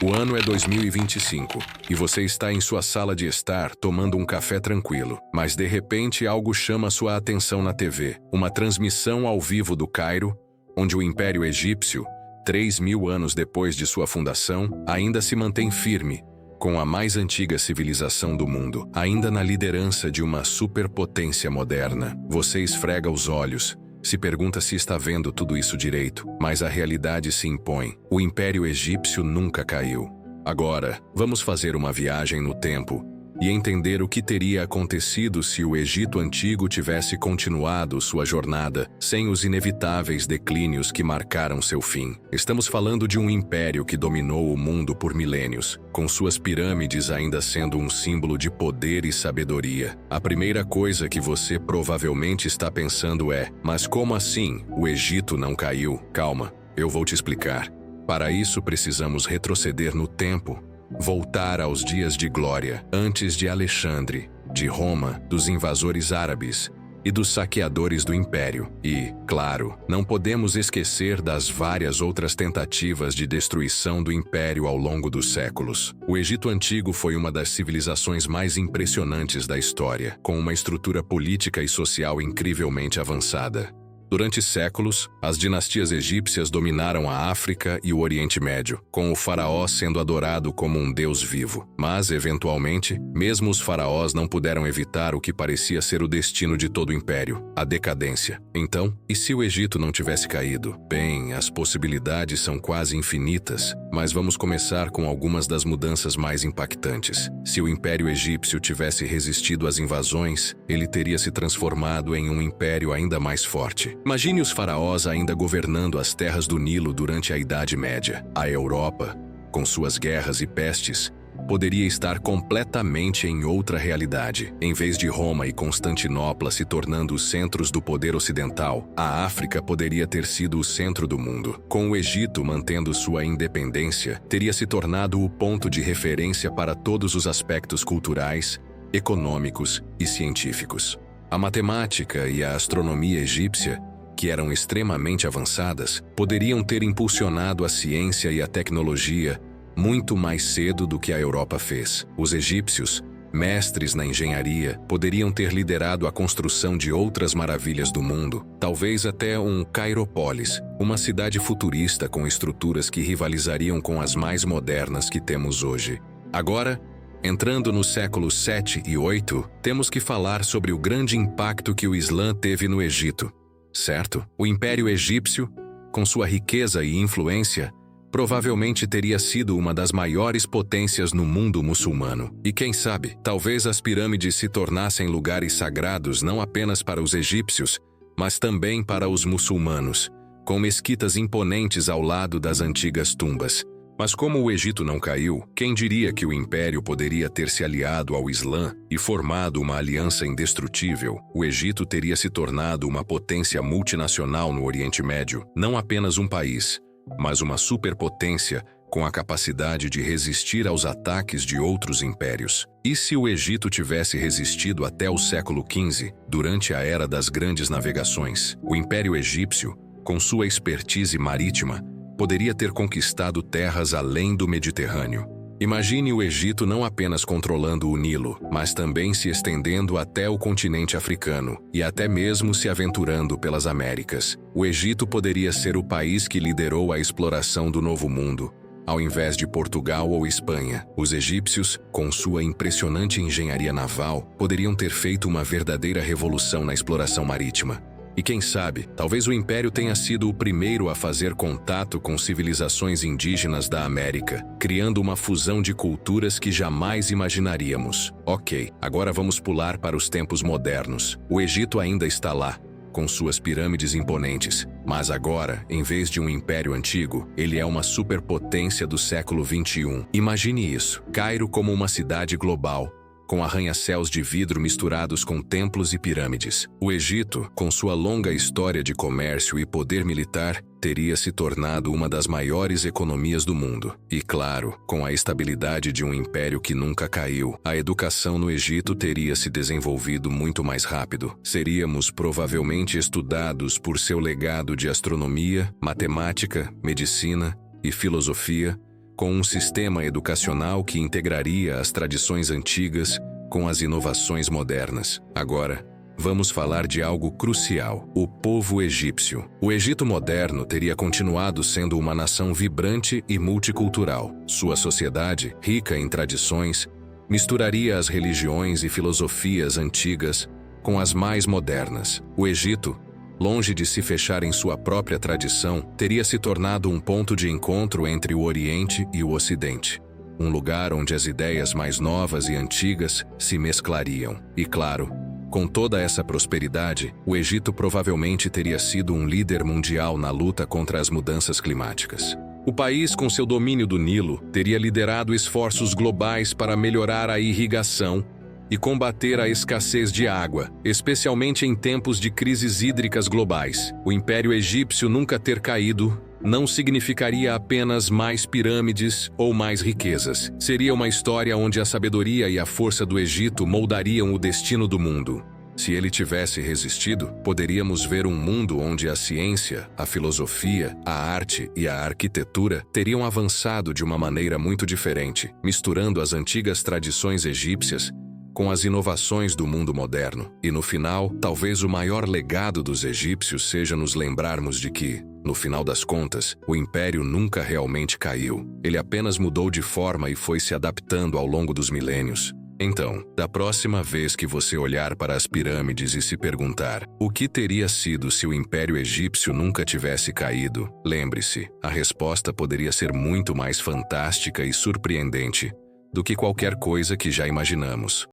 O ano é 2025 e você está em sua sala de estar tomando um café tranquilo, mas de repente algo chama sua atenção na TV. Uma transmissão ao vivo do Cairo, onde o Império Egípcio, 3.000 anos depois de sua fundação, ainda se mantém firme, com a mais antiga civilização do mundo, ainda na liderança de uma superpotência moderna. Você esfrega os olhos, se pergunta se está vendo tudo isso direito, mas a realidade se impõe. O Império Egípcio nunca caiu. Agora, vamos fazer uma viagem no tempo e entender o que teria acontecido se o Egito Antigo tivesse continuado sua jornada sem os inevitáveis declínios que marcaram seu fim. Estamos falando de um império que dominou o mundo por milênios, com suas pirâmides ainda sendo um símbolo de poder e sabedoria. A primeira coisa que você provavelmente está pensando é: mas como assim o Egito não caiu? Calma, eu vou te explicar. Para isso precisamos retroceder no tempo, voltar aos dias de glória, antes de Alexandre, de Roma, dos invasores árabes e dos saqueadores do Império. E, claro, não podemos esquecer das várias outras tentativas de destruição do Império ao longo dos séculos. O Egito Antigo foi uma das civilizações mais impressionantes da história, com uma estrutura política e social incrivelmente avançada. Durante séculos, as dinastias egípcias dominaram a África e o Oriente Médio, com o faraó sendo adorado como um deus vivo. Mas, eventualmente, mesmo os faraós não puderam evitar o que parecia ser o destino de todo o império: a decadência. Então, e se o Egito não tivesse caído? Bem, as possibilidades são quase infinitas, mas vamos começar com algumas das mudanças mais impactantes. Se o Império Egípcio tivesse resistido às invasões, ele teria se transformado em um império ainda mais forte. Imagine os faraós ainda governando as terras do Nilo durante a Idade Média. A Europa, com suas guerras e pestes, poderia estar completamente em outra realidade. Em vez de Roma e Constantinopla se tornando os centros do poder ocidental, a África poderia ter sido o centro do mundo. Com o Egito mantendo sua independência, teria se tornado o ponto de referência para todos os aspectos culturais, econômicos e científicos. A matemática e a astronomia egípcia, que eram extremamente avançadas, poderiam ter impulsionado a ciência e a tecnologia muito mais cedo do que a Europa fez. Os egípcios, mestres na engenharia, poderiam ter liderado a construção de outras maravilhas do mundo, talvez até um Cairópolis, uma cidade futurista com estruturas que rivalizariam com as mais modernas que temos hoje. Agora, entrando nos séculos 7 e 8, temos que falar sobre o grande impacto que o Islã teve no Egito. Certo? O Império Egípcio, com sua riqueza e influência, provavelmente teria sido uma das maiores potências no mundo muçulmano. E quem sabe, talvez as pirâmides se tornassem lugares sagrados não apenas para os egípcios, mas também para os muçulmanos, com mesquitas imponentes ao lado das antigas tumbas. Mas como o Egito não caiu, quem diria que o Império poderia ter se aliado ao Islã e formado uma aliança indestrutível? O Egito teria se tornado uma potência multinacional no Oriente Médio, não apenas um país, mas uma superpotência com a capacidade de resistir aos ataques de outros impérios. E se o Egito tivesse resistido até o século XV, durante a era das grandes navegações, o Império Egípcio, com sua expertise marítima, poderia ter conquistado terras além do Mediterrâneo. Imagine o Egito não apenas controlando o Nilo, mas também se estendendo até o continente africano e até mesmo se aventurando pelas Américas. O Egito poderia ser o país que liderou a exploração do Novo Mundo, ao invés de Portugal ou Espanha. Os egípcios, com sua impressionante engenharia naval, poderiam ter feito uma verdadeira revolução na exploração marítima. E quem sabe, talvez o Império tenha sido o primeiro a fazer contato com civilizações indígenas da América, criando uma fusão de culturas que jamais imaginaríamos. Ok, agora vamos pular para os tempos modernos. O Egito ainda está lá, com suas pirâmides imponentes, mas agora, em vez de um império antigo, ele é uma superpotência do século XXI. Imagine isso: Cairo como uma cidade global, com arranha-céus de vidro misturados com templos e pirâmides. O Egito, com sua longa história de comércio e poder militar, teria se tornado uma das maiores economias do mundo. E claro, com a estabilidade de um império que nunca caiu, a educação no Egito teria se desenvolvido muito mais rápido. Seríamos provavelmente estudados por seu legado de astronomia, matemática, medicina e filosofia, com um sistema educacional que integraria as tradições antigas com as inovações modernas. Agora, vamos falar de algo crucial: o povo egípcio. O Egito moderno teria continuado sendo uma nação vibrante e multicultural. Sua sociedade, rica em tradições, misturaria as religiões e filosofias antigas com as mais modernas. O Egito, longe de se fechar em sua própria tradição, teria se tornado um ponto de encontro entre o Oriente e o Ocidente. Um lugar onde as ideias mais novas e antigas se mesclariam. E claro, com toda essa prosperidade, o Egito provavelmente teria sido um líder mundial na luta contra as mudanças climáticas. O país, com seu domínio do Nilo, teria liderado esforços globais para melhorar a irrigação e combater a escassez de água, especialmente em tempos de crises hídricas globais. O Império Egípcio nunca ter caído não significaria apenas mais pirâmides ou mais riquezas. Seria uma história onde a sabedoria e a força do Egito moldariam o destino do mundo. Se ele tivesse resistido, poderíamos ver um mundo onde a ciência, a filosofia, a arte e a arquitetura teriam avançado de uma maneira muito diferente, misturando as antigas tradições egípcias com as inovações do mundo moderno. E no final, talvez o maior legado dos egípcios seja nos lembrarmos de que, no final das contas, o império nunca realmente caiu. Ele apenas mudou de forma e foi se adaptando ao longo dos milênios. Então, da próxima vez que você olhar para as pirâmides e se perguntar o que teria sido se o Império Egípcio nunca tivesse caído, lembre-se, a resposta poderia ser muito mais fantástica e surpreendente do que qualquer coisa que já imaginamos.